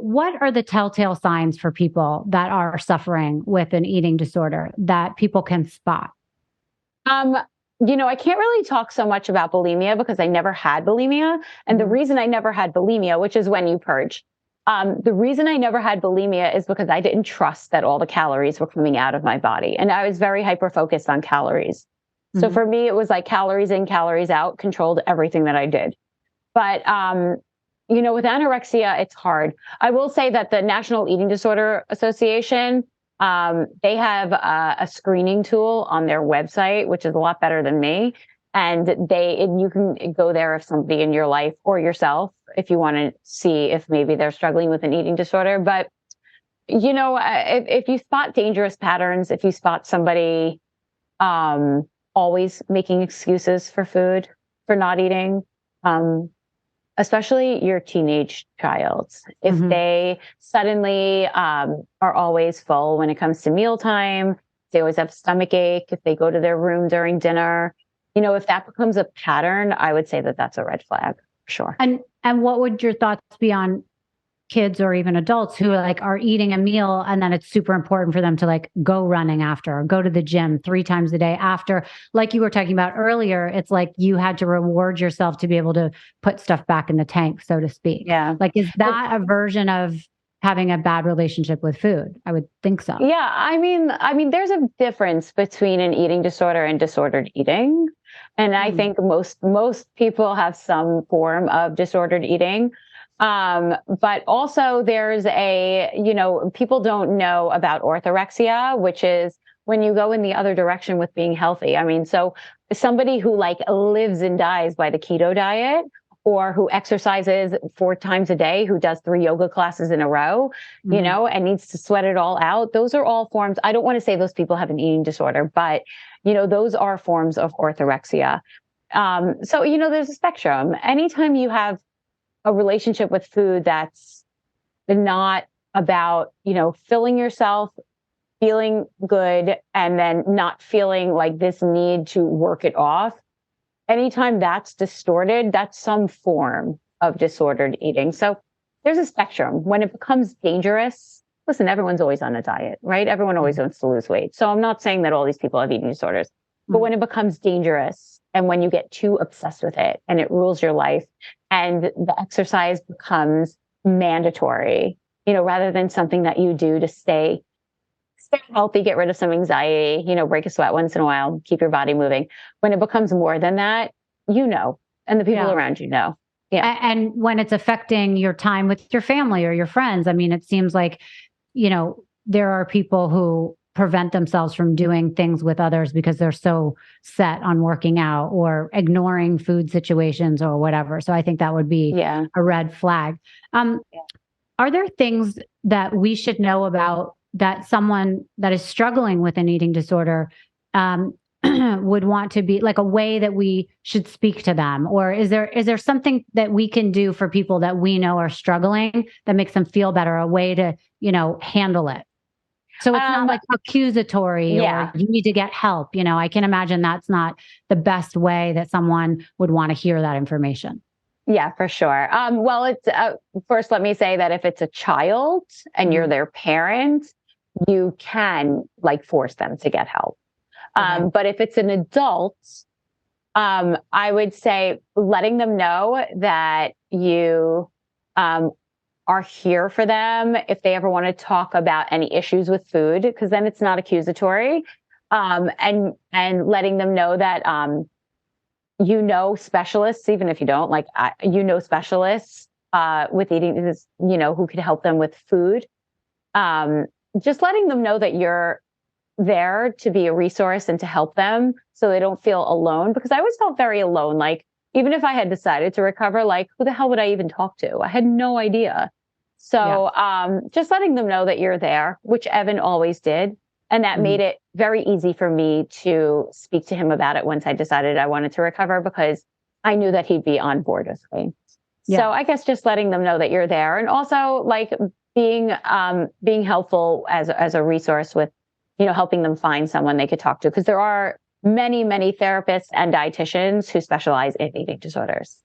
what are the telltale signs for people that are suffering with an eating disorder that people can spot? Um, I can't really talk so much about bulimia because I never had bulimia. And the reason I never had bulimia, which is when you purge, the reason I never had bulimia is because I didn't trust that all the calories were coming out of my body. And I was very hyper focused on calories. So for me, it was like calories in, calories out, controlled everything that I did. But, with anorexia, it's hard. I will say that the National Eating Disorder Association, they have a screening tool on their website, which is a lot better than me. And you can go there if somebody in your life or yourself, if you want to see if maybe they're struggling with an eating disorder. But, if you spot dangerous patterns, if you spot somebody always making excuses for food, for not eating, especially your teenage child. If they suddenly are always full when it comes to mealtime, they always have stomach ache, if they go to their room during dinner, if that becomes a pattern, I would say that that's a red flag for sure. And what would your thoughts be on kids or even adults who are eating a meal and then it's super important for them to go running after or go to the gym 3 times a day after, like you were talking about earlier, it's like you had to reward yourself to be able to put stuff back in the tank, so to speak. Yeah. Is that a version of having a bad relationship with food? I would think so. Yeah. I mean, there's a difference between an eating disorder and disordered eating. And I think most people have some form of disordered eating. But also there's people don't know about orthorexia, which is when you go in the other direction with being healthy. I mean, so somebody who lives and dies by the keto diet or who exercises 4 times a day, who does 3 yoga classes in a row, and needs to sweat it all out. Those are all forms. I don't want to say those people have an eating disorder, but, those are forms of orthorexia. So, there's a spectrum. Anytime you have a relationship with food that's not about, filling yourself, feeling good, and then not feeling like this need to work it off. Anytime that's distorted, that's some form of disordered eating. So there's a spectrum. When it becomes dangerous, listen, everyone's always on a diet, right? Everyone always wants to lose weight. So I'm not saying that all these people have eating disorders, but when it becomes dangerous and when you get too obsessed with it and it rules your life and the exercise becomes mandatory, rather than something that you do to stay healthy, get rid of some anxiety, break a sweat once in a while, keep your body moving. When it becomes more than that, and the people around you know. Yeah. And when it's affecting your time with your family or your friends, I mean, it seems like, there are people who prevent themselves from doing things with others because they're so set on working out or ignoring food situations or whatever. So I think that would be a red flag. Are there things that we should know about that someone that is struggling with an eating disorder would want to be a way that we should speak to them? Or is there something that we can do for people that we know are struggling that makes them feel better, a way to, handle it? So it's not accusatory or you need to get help. I can imagine that's not the best way that someone would want to hear that information. Yeah, for sure. Well, it's first, let me say that if it's a child and you're their parent, you can force them to get help. But if it's an adult, I would say letting them know that you are here for them if they ever want to talk about any issues with food, because then it's not accusatory. And letting them know that specialists, even if you don't, specialists with eating, who could help them with food. Just letting them know that you're there to be a resource and to help them so they don't feel alone, because I always felt very alone. Even if I had decided to recover, who the hell would I even talk to? I had no idea. So just letting them know that you're there, which Evan always did. And that made it very easy for me to speak to him about it once I decided I wanted to recover, because I knew that he'd be on board with me. Yeah. So I guess just letting them know that you're there, and also being helpful as a resource with, helping them find someone they could talk to, because there are many, many therapists and dietitians who specialize in eating disorders.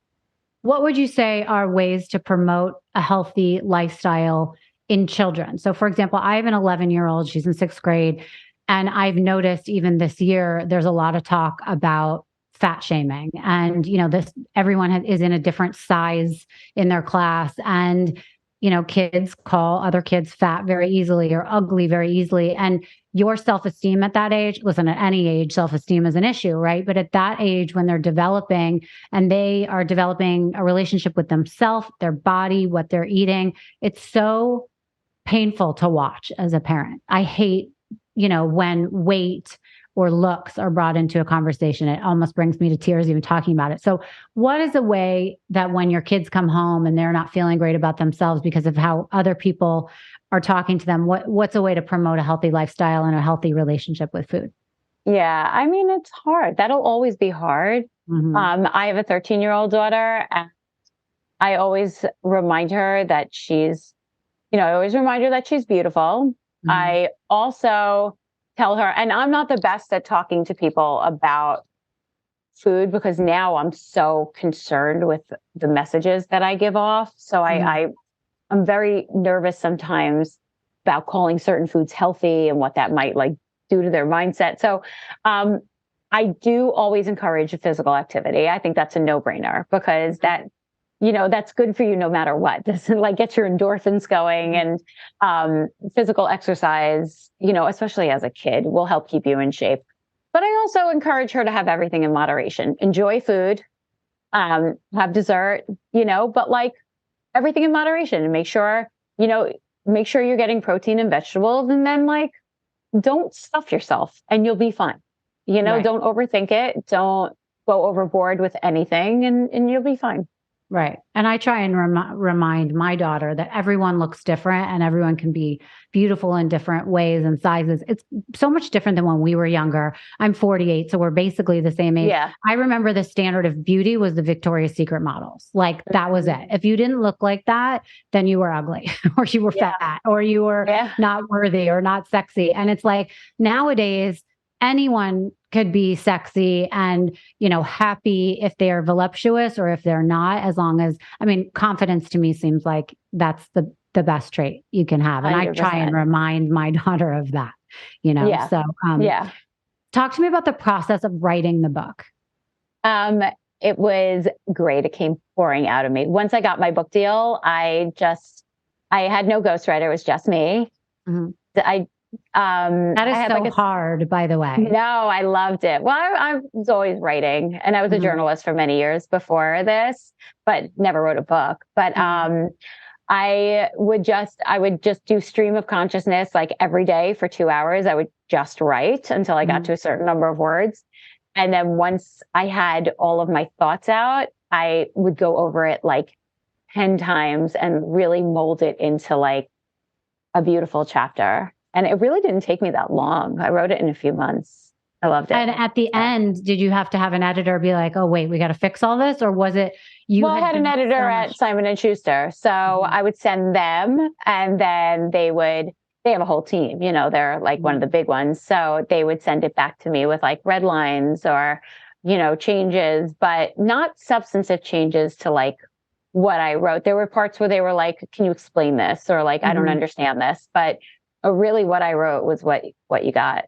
what would you say are ways to promote a healthy lifestyle in children? So, for example, I have an 11-year-old, she's in sixth grade, and I've noticed even this year, there's a lot of talk about fat shaming. And, this everyone is in a different size in their class. And, kids call other kids fat very easily or ugly very easily. And your self-esteem at that age, listen, at any age, self-esteem is an issue, right? But at that age, when they're developing and they are developing a relationship with themselves, their body, what they're eating, it's so painful to watch as a parent. I hate, when weight or looks are brought into a conversation. It almost brings me to tears even talking about it. So what is a way that when your kids come home and they're not feeling great about themselves because of how other people are talking to them, what's a way to promote a healthy lifestyle and a healthy relationship with food? Yeah, I mean, it's hard. That'll always be hard. I have a 13-year-old daughter, and I always remind her that I always remind her that she's beautiful. I also tell her, and I'm not the best at talking to people about food because now I'm so concerned with the messages that I give off. So I'm very nervous sometimes about calling certain foods healthy and what that might do to their mindset. So I do always encourage physical activity. I think that's a no-brainer because that's good for you no matter what. This gets your endorphins going, and physical exercise, especially as a kid, will help keep you in shape. But I also encourage her to have everything in moderation. Enjoy food, have dessert, but everything in moderation, and make sure you're getting protein and vegetables, and then don't stuff yourself and you'll be fine. Right. Don't overthink it. Don't go overboard with anything, and you'll be fine. Right. And I try and remind my daughter that everyone looks different and everyone can be beautiful in different ways and sizes. It's so much different than when we were younger. I'm 48, so we're basically the same age. Yeah. I remember the standard of beauty was the Victoria's Secret models. That was it. If you didn't look like that, then you were ugly or you were fat or you were not worthy or not sexy. And it's nowadays, anyone could be sexy and, happy if they're voluptuous or if they're not, as long as, confidence to me seems like that's the best trait you can have. And 100%. I try and remind my daughter of that, Yeah. So, talk to me about the process of writing the book. It was great. It came pouring out of me. Once I got my book deal, I had no ghostwriter. It was just me. Mm-hmm. That is so hard, by the way. No, I loved it. Well, I was always writing, and I was a journalist for many years before this, but never wrote a book. But I would just do stream of consciousness every day for 2 hours. I would just write until I got to a certain number of words. And then once I had all of my thoughts out, I would go over it 10 times and really mold it into a beautiful chapter. And it really didn't take me that long. I wrote it in a few months. I loved it. And at the end, did you have to have an editor be like, oh, wait, we got to fix all this? Or was it you? Well, I had an editor at Simon & Schuster. So I would send them, and then they have a whole team, they're one of the big ones. So they would send it back to me with red lines or, changes, but not substantive changes to what I wrote. There were parts where they were like, can you explain this? Or I don't understand this. But really what I wrote was what you got.